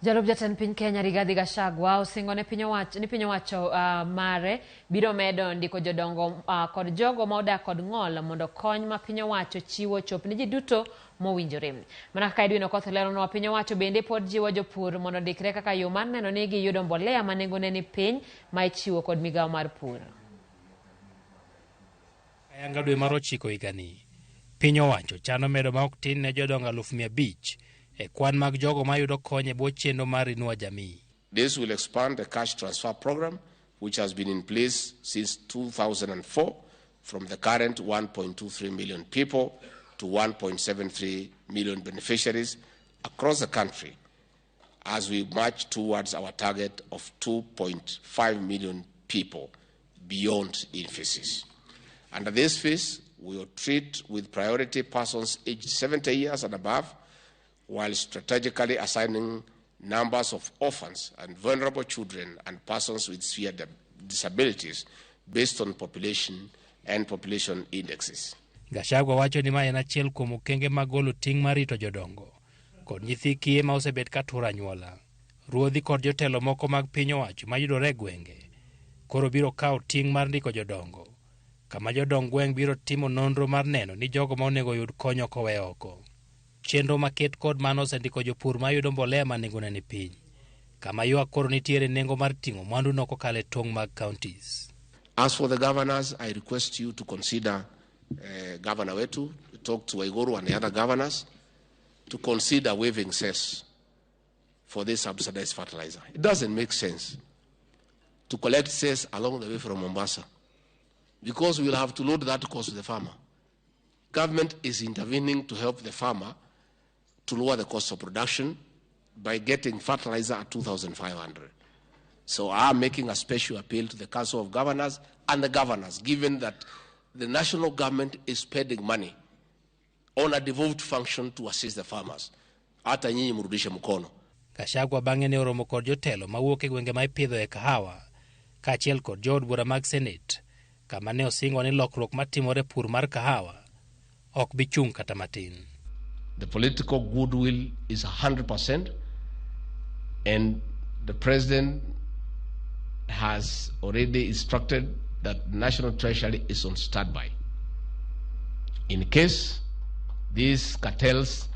Jalup jatend piny Kenya Rigathi Gachagua osingo ne piny owacho mare biro medo ndiko jodongo kod jogo ma odak kod ng'ol mondo kony ma piny owacho chiwo chop ne ji duto mowinjore. Mana kaka Edwin Okoth leronwa, piny owacho bende pod jiwo jopur mondo ndikre kaka yo mar neno ni giyudo mbolea ma nengone ni piny ma ichiwo kod migawo mar pur. Ayanga dwe mar 9 higani, piny owacho chano medo ma ok tin ne jodongo 500,000 e kwan mag jogo ma yudo kony e bwo chenro mar Inua Jamii. This will expand the cash transfer program, which has been in place since 2004, from the current 1.23 million people to 1.73 million beneficiaries across the country, as we march towards our target of 2.5 million people beyond emphasis. Under this phase, we will treat with priority persons aged 70 years and above, while strategically assigning numbers of orphans and vulnerable children and persons with severe disabilities based on population and population indexes. Gachagua wacho ni ma en achiel kuom okenge mag golo ting' mar rito jodongo kod nyithi kiye ma osebet ka tur anyuola. Ruodhi kod jotelo moko mag piny owacho ma yudore e gwenge koro biro kawo ting' mar ndiko jodongo, kama jodong gweng' biro timo nonro mar neno ni jogo ma onego yud kony ok owe oko. Chenro maket kod mano osendiko jopur ma yudo mbolea ma nengone ni piny, kama ywak koro nitiere nengo mar ting'o mwandu no kokalo e tong' mag counties. As for the governors, I request you to consider Governor Wetu, talk to Waiguru and the other governors, to consider waiving cess for this subsidized fertilizer. It doesn't make sense to collect cess along the way from Mombasa, because we will have to load that cost to the farmer. Government is intervening to help the farmer to lower the cost of production by getting fertilizer at 2,500. So I'm making a special appeal to the Council of Governors and the governors, given that the national government is spending money on a devolved function to assist the farmers. Hata nyinyi mrudishe mkono. Gachagua bang'e ne oromo kod jotelo mawuok e gwenge ma ipidho e kahawa, kaachiel kod jood bura mag Senate, kama ne osingo ni lokruok matimore pur mar kahawa ok bi chung' kata matin. The political goodwill is 100%, and the president has already instructed that the National Treasury is on standby. In case these cartels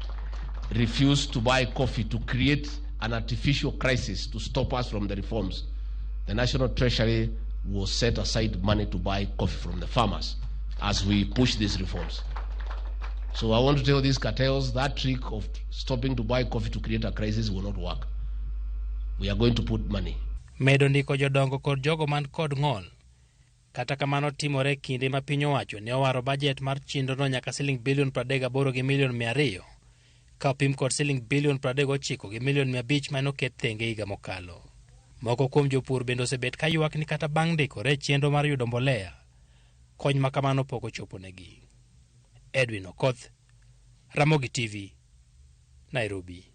refuse to buy coffee to create an artificial crisis to stop us from the reforms, the National Treasury will set aside money to buy coffee from the farmers as we push these reforms. So I want to tell these cartels that trick of stopping to buy coffee to create a crisis will not work. We are going to put money. Medo ndiko jodongo kod jogo man kod ng'ol. Kata kamano timore kinde ma piny owacho ne owaro budget mar chenrono nyaka siling bilion 38 gi milion 200, ka opim kod siling bilion 39 gi milion 500 mane oket thenge higa mokalo. Moko kuom jopur bende osebet ka ywak ni kata bang' ndikore e chenro mar yudo mbolea, kony ma kamano pok ochopo negi. Edwin Okoth, Ramogi TV, Nairobi.